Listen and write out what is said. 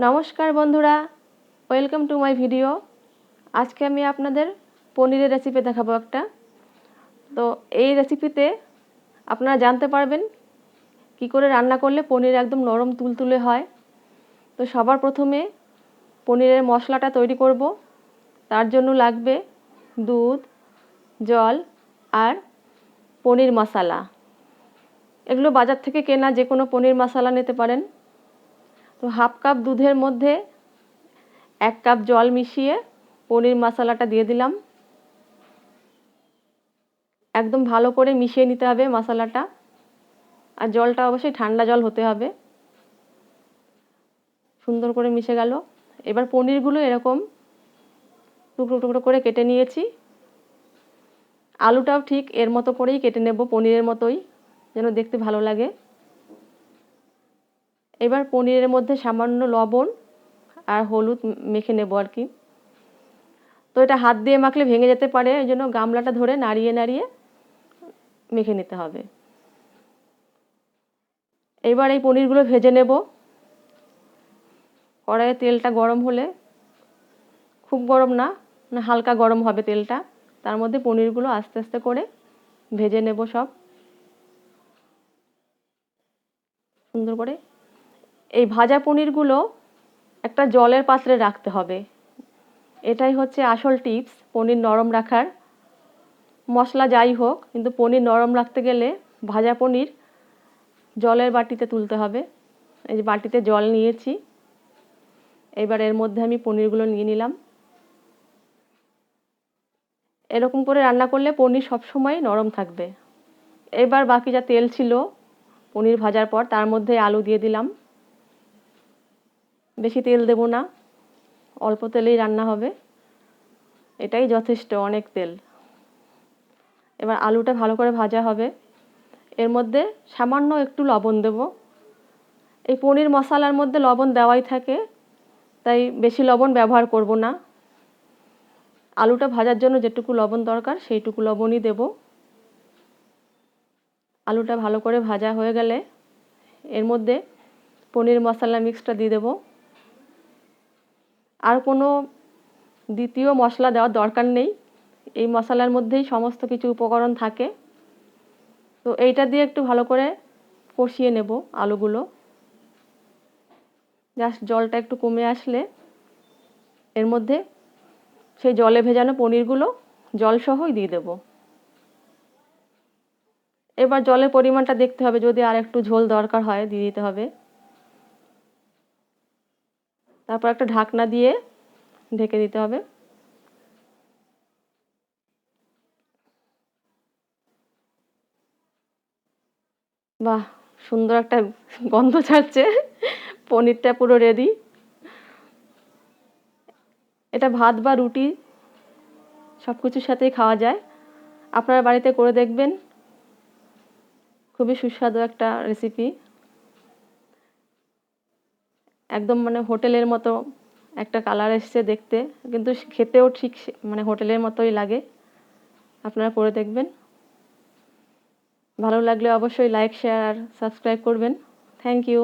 নমস্কার বন্ধুরা, welcome to my video. আজকে আমি আপনাদের পনিরের রেসিপি দেখাবো একটা। তো এই রেসিপিতে আপনারা জানতে পারবেন কি করে রান্না করলে পনির একদম নরম তুলতুলে হয়। তো সবার প্রথমে পনিরের মশলাটা তৈরি করব। তার জন্য লাগবে দুধ, জল আর পনির মশলা। এগুলো বাজার থেকে কেনা যে কোনো পনির মশলা নিতে পারেন। তো হাফ কাপ দুধের মধ্যে 1 কাপ জল মিশিয়ে পনির মশলাটা দিয়ে দিলাম। একদম ভালো করে মিশিয়ে নিতে হবে মশলাটা, আর জলটা অবশ্যই ঠান্ডা জল হতে হবে। সুন্দর করে মিশে গেল। এবার পনিরগুলো এরকম টুকরো টুকরো করে কেটে নিয়েছি। আলুটাও ঠিক এর মতো করেই কেটে নেব, পনিরের মতোই, যেন দেখতে ভালো লাগে। এবার পনিরের মধ্যে সামান্য লবণ আর হলুদ মেখে নেব আর কি। তো এটা হাত দিয়ে মাখলে ভেঙে যেতে পারে, ওই জন্য গামলাটা ধরে নাড়িয়ে নাড়িয়ে মেখে নিতে হবে। এবার এই পনিরগুলো ভেজে নেব। কড়াইয়ে তেলটা গরম হলে, খুব গরম না, হালকা গরম হবে তেলটা, তার মধ্যে পনিরগুলো আস্তে আস্তে করে ভেজে নেব সব সুন্দর করে। এই ভাজা পনিরগুলো একটা জলের পাত্রে রাখতে হবে। এটাই হচ্ছে আসল টিপস পনির নরম রাখার। মশলা যাই হোক, কিন্তু পনির নরম রাখতে গেলে ভাজা পনির জলের বাটিতে তুলতে হবে। এই যে বাটিতে জল নিয়েছি, এবার এর মধ্যে আমি পনিরগুলো নিয়ে নিলাম। এরকম করে রান্না করলে পনির সবসময় নরম থাকবে। এবার বাকি যা তেল ছিল পনির ভাজার পর, তার মধ্যে আলু দিয়ে দিলাম। বেশি তেল দেব না, অল্প তেলেই রান্না হবে, এটাই যথেষ্ট, অনেক তেল। এবার আলুটা ভালো করে ভাজা হবে। এর মধ্যে সামান্য একটু লবণ দেব। এই পনির মশলার মধ্যে লবণ দেওয়াই থাকে, তাই বেশি লবণ ব্যবহার করব না। আলুটা ভাজার জন্য যেটুকু লবণ দরকার সেইটুকু লবণই দেব। আলুটা ভালো করে ভাজা হয়ে গেলে এর মধ্যে পনির মশলা মিক্সটা দিয়ে দেব। আর কোনো দ্বিতীয় মশলা দেওয়ার দরকার নেই, এই মশলার মধ্যেই সমস্ত কিছু উপকরণ থাকে। তো এইটা দিয়ে একটু ভালো করে কষিয়ে নেব আলুগুলো। জাস্ট জলটা একটু কমে আসলে এর মধ্যে সেই জলে ভেজানো পনিরগুলো জলসহই দিয়ে দেব। এবার জলের পরিমাণটা দেখতে হবে, যদি আর একটু ঝোল দরকার হয় দিয়ে দিতে হবে। তারপর একটা ঢাকনা দিয়ে ঢেকে দিতে হবে। বাহ, সুন্দর একটা গন্ধ ছাড়ছে, পনিরটা পুরো রেডি। এটা ভাত বা রুটি সব কিছুর সাথেই খাওয়া যায়। আপনারা বাড়িতে করে দেখবেন, খুবই সুস্বাদু একটা রেসিপি। একদম হোটেলের মতো একটা কালার এসছে দেখতে, কিন্তু খেতেও ঠিক হোটেলের মতোই লাগে। আপনারা করে দেখবেন। ভালো লাগলে অবশ্যই লাইক, শেয়ার আর সাবস্ক্রাইব করবেন। Thank you.